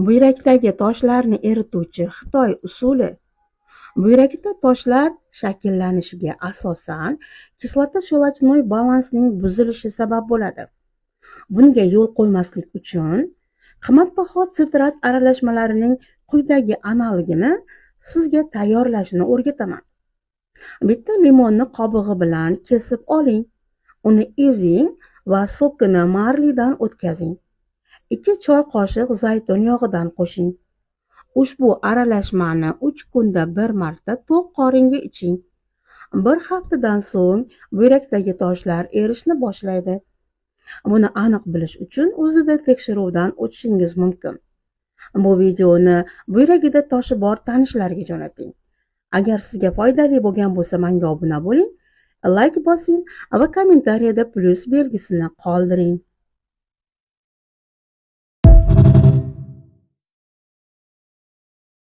Buyrakdagi toshlarni erituvchi Xitoy usuli. Buyrakda toshlar shakllanishiga asosan kislota-sho'lachnoy balansining buzilishi sabab bo'ladi. Bunga yo'l qo'ymaslik uchun qimmatbaho sitrat aralashmalarining quyidagi analogini sizga tayyorlashni o'rgataman. Bitta limonni qobig'i bilan kesib oling, uni ezing va sokini marlidan o'tkazing. 2 choy qoshiq zaytun yog'idan qo'shing. Ushbu aralashmani 3 kunda bir marta to'q qoringa iching. Bir haftadan so'ng buyrakdagi toshlar erishni boshlaydi. Buni aniq bilish uchun o'zida tekshiruvdan o'tishingiz mumkin. Bu videoni buyragida toshi bor tanishlarga jo'nating. Agar sizga foydali bo'lgan bo'lsa, menga obuna bo'ling, like bosing va kommentariyada plus belgisini qoldiring.